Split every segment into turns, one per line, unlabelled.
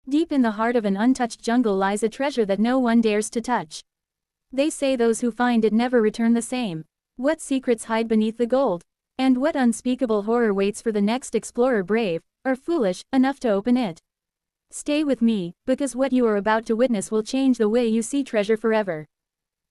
Deep in the heart of an untouched jungle lies a treasure that no one dares to touch. They say those who find it never return the same. What secrets hide beneath the gold? And what unspeakable horror waits for the next explorer brave, or foolish, enough to open it? Stay with me, because what you are about to witness will change the way you see treasure forever.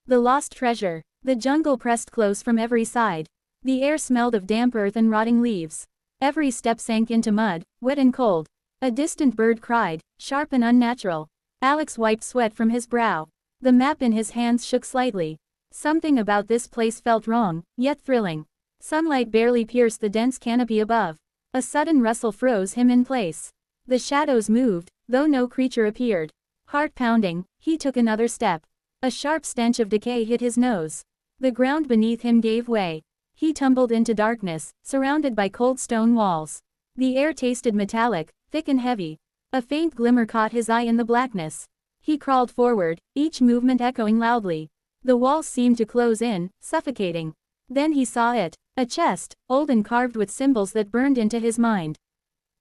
The lost treasure. The jungle pressed close from every side. The air smelled of damp earth and rotting leaves. Every step sank into mud, wet and cold. A distant bird cried, sharp and unnatural. Alex wiped sweat from his brow. The map in his hands shook slightly. Something about this place felt wrong, yet thrilling. Sunlight barely pierced the dense canopy above. A sudden rustle froze him in place. The shadows moved, though no creature appeared. Heart pounding, he took another step. A sharp stench of decay hit his nose. The ground beneath him gave way. He tumbled into darkness, surrounded by cold stone walls. The air tasted metallic, thick and heavy. A faint glimmer caught his eye in the blackness. He crawled forward, each movement echoing loudly. The walls seemed to close in, suffocating. Then he saw it. A chest, old and carved with symbols that burned into his mind.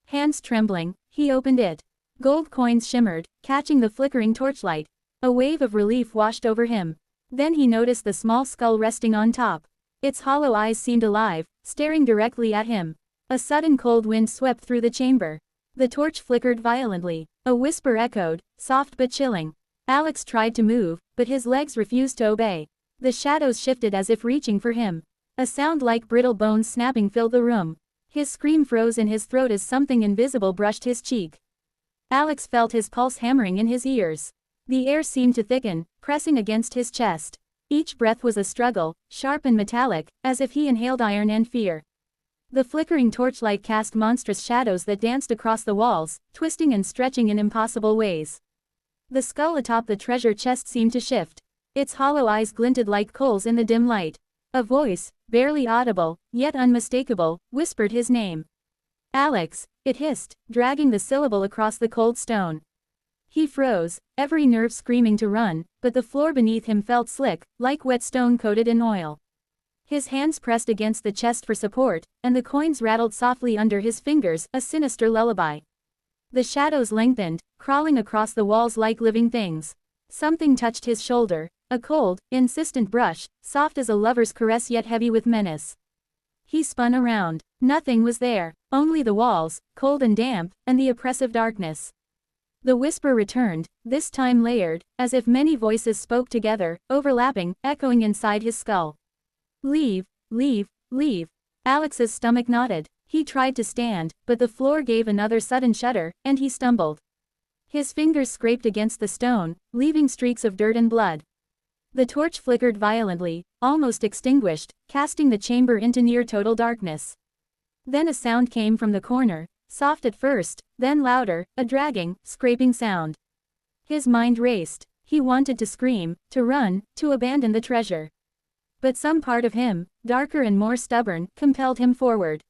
Hands trembling, he opened it. Gold coins shimmered, catching the flickering torchlight. A wave of relief washed over him. Then he noticed the small skull resting on top. Its hollow eyes seemed alive, staring directly at him. A sudden cold wind swept through the chamber. The torch flickered violently. A whisper echoed, soft but chilling. Alex tried to move, but his legs refused to obey. The shadows shifted as if reaching for him. A sound like brittle bones snapping filled the room. His scream froze in his throat as something invisible brushed his cheek. Alex felt his pulse hammering in his ears. The air seemed to thicken, pressing against his chest. Each breath was a struggle, sharp and metallic, as if he inhaled iron and fear. The flickering torchlight cast monstrous shadows that danced across the walls, twisting and stretching in impossible ways. The skull atop the treasure chest seemed to shift. Its hollow eyes glinted like coals in the dim light. A voice, barely audible, yet unmistakable, whispered his name. Alex, it hissed, dragging the syllable across the cold stone. He froze, every nerve screaming to run, but the floor beneath him felt slick, like wet stone coated in oil. His hands pressed against the chest for support, and the coins rattled softly under his fingers, a sinister lullaby. The shadows lengthened, crawling across the walls like living things. Something touched his shoulder, a cold, insistent brush, soft as a lover's caress yet heavy with menace. He spun around. Nothing was there, only the walls, cold and damp, and the oppressive darkness. The whisper returned, this time layered, as if many voices spoke together, overlapping, echoing inside his skull. Leave, leave, leave. Alex's stomach knotted. He tried to stand, but the floor gave another sudden shudder, and he stumbled. His fingers scraped against the stone, leaving streaks of dirt and blood. The torch flickered violently, almost extinguished, casting the chamber into near total darkness. Then a sound came from the corner, soft at first, then louder, a dragging, scraping sound. His mind raced. He wanted to scream, to run, to abandon the treasure. But some part of him, darker and more stubborn, compelled him forward.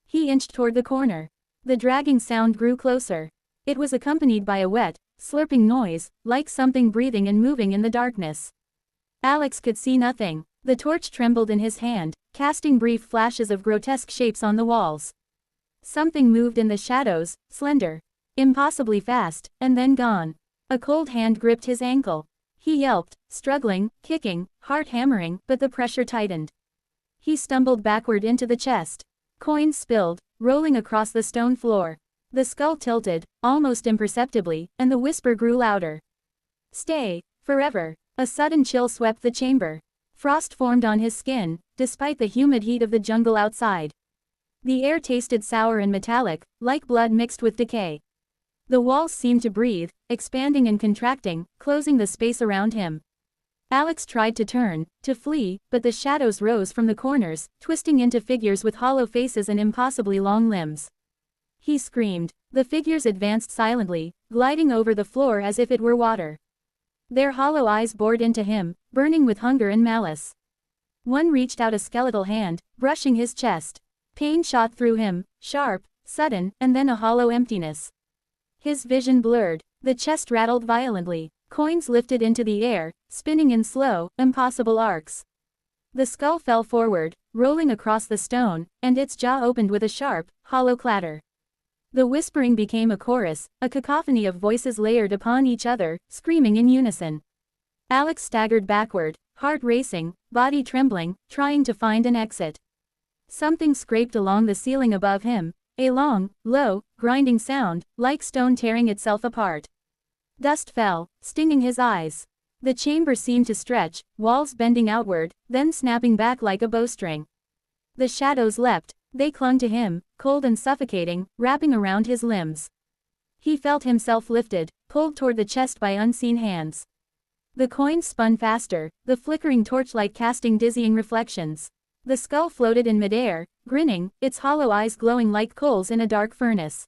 He inched toward the corner. The dragging sound grew closer. It was accompanied by a wet, slurping noise, like something breathing and moving in the darkness. Alex could see nothing. The torch trembled in his hand, casting brief flashes of grotesque shapes on the walls. Something moved in the shadows, slender, impossibly fast, and then gone. A cold hand gripped his ankle. He yelped, struggling, kicking, heart hammering, but the pressure tightened. He stumbled backward into the chest. Coins spilled, rolling across the stone floor. The skull tilted, almost imperceptibly, and the whisper grew louder. Stay, forever. A sudden chill swept the chamber. Frost formed on his skin, despite the humid heat of the jungle outside. The air tasted sour and metallic, like blood mixed with decay. The walls seemed to breathe, expanding and contracting, closing the space around him. Alex tried to turn, to flee, but the shadows rose from the corners, twisting into figures with hollow faces and impossibly long limbs. He screamed. The figures advanced silently, gliding over the floor as if it were water. Their hollow eyes bored into him, burning with hunger and malice. One reached out a skeletal hand, brushing his chest. Pain shot through him, sharp, sudden, and then a hollow emptiness. His vision blurred. The chest rattled violently. Coins lifted into the air, spinning in slow, impossible arcs. The skull fell forward, rolling across the stone, and its jaw opened with a sharp, hollow clatter. The whispering became a chorus, a cacophony of voices layered upon each other, screaming in unison. Alex staggered backward, heart racing, body trembling, trying to find an exit. Something scraped along the ceiling above him, a long, low, grinding sound, like stone tearing itself apart. Dust fell, stinging his eyes. The chamber seemed to stretch, walls bending outward, then snapping back like a bowstring. The shadows leapt, they clung to him, cold and suffocating, wrapping around his limbs. He felt himself lifted, pulled toward the chest by unseen hands. The coins spun faster, the flickering torchlight casting dizzying reflections. The skull floated in midair, grinning, its hollow eyes glowing like coals in a dark furnace.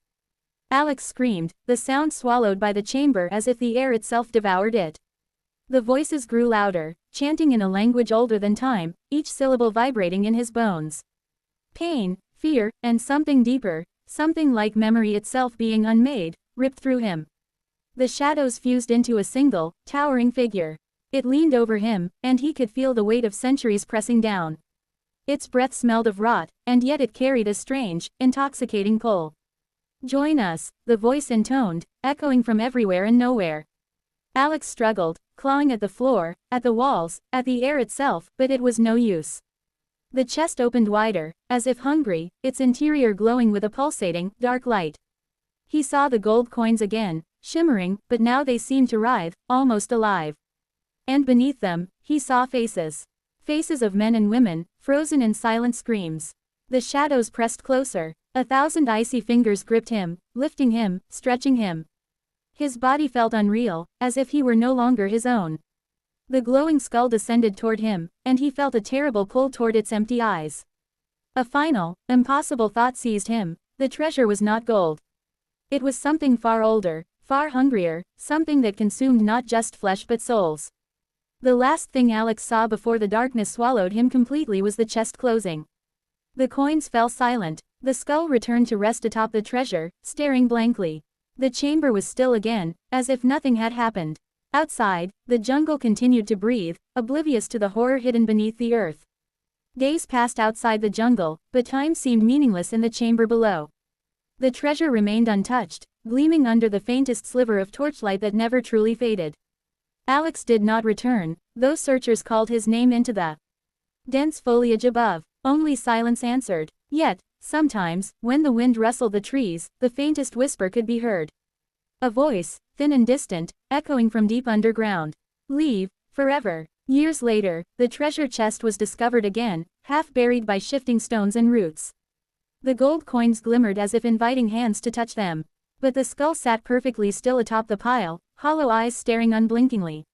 Alex screamed, the sound swallowed by the chamber as if the air itself devoured it. The voices grew louder, chanting in a language older than time, each syllable vibrating in his bones. Pain, fear, and something deeper, something like memory itself being unmade, ripped through him. The shadows fused into a single, towering figure. It leaned over him, and he could feel the weight of centuries pressing down. Its breath smelled of rot, and yet it carried a strange, intoxicating pull. "Join us," the voice intoned, echoing from everywhere and nowhere. Alex struggled, clawing at the floor, at the walls, at the air itself, but it was no use. The chest opened wider, as if hungry, its interior glowing with a pulsating, dark light. He saw the gold coins again, shimmering, but now they seemed to writhe, almost alive. And beneath them, he saw faces. Faces of men and women, frozen in silent screams. The shadows pressed closer. 1,000 icy fingers gripped him, lifting him, stretching him. His body felt unreal, as if he were no longer his own. The glowing skull descended toward him, and he felt a terrible pull toward its empty eyes. A final, impossible thought seized him: the treasure was not gold. It was something far older, far hungrier, something that consumed not just flesh but souls. The last thing Alex saw before the darkness swallowed him completely was the chest closing. The coins fell silent. The skull returned to rest atop the treasure, staring blankly. The chamber was still again, as if nothing had happened. Outside, the jungle continued to breathe, oblivious to the horror hidden beneath the earth. Days passed outside the jungle, but time seemed meaningless in the chamber below. The treasure remained untouched, gleaming under the faintest sliver of torchlight that never truly faded. Alex did not return, though searchers called his name into the dense foliage above. Only silence answered. Yet, sometimes, when the wind rustled the trees, the faintest whisper could be heard. A voice, thin and distant, echoing from deep underground. "Leave, forever." Years later, the treasure chest was discovered again, half buried by shifting stones and roots. The gold coins glimmered as if inviting hands to touch them. But the skull sat perfectly still atop the pile, hollow eyes staring unblinkingly.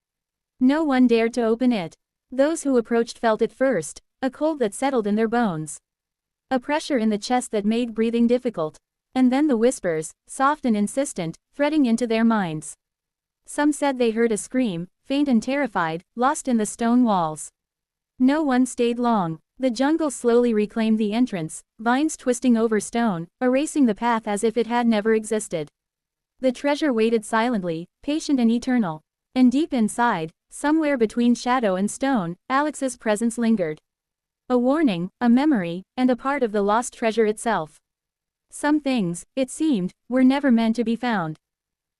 No one dared to open it. Those who approached felt it first, a cold that settled in their bones. A pressure in the chest that made breathing difficult. And then the whispers, soft and insistent, threading into their minds. Some said they heard a scream, faint and terrified, lost in the stone walls. No one stayed long. The jungle slowly reclaimed the entrance, vines twisting over stone, erasing the path as if it had never existed. The treasure waited silently, patient and eternal. And deep inside, somewhere between shadow and stone, Alex's presence lingered. A warning, a memory, and a part of the lost treasure itself. Some things, it seemed, were never meant to be found.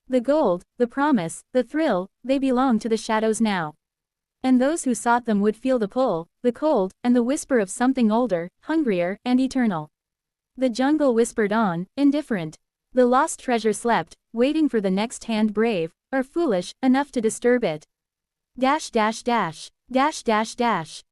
The gold, the promise, the thrill, they belonged to the shadows now. And those who sought them would feel the pull, the cold, and the whisper of something older, hungrier, and eternal. The jungle whispered on, indifferent. The lost treasure slept, waiting for the next hand brave, or foolish, enough to disturb it. Dash dash dash. Dash dash dash.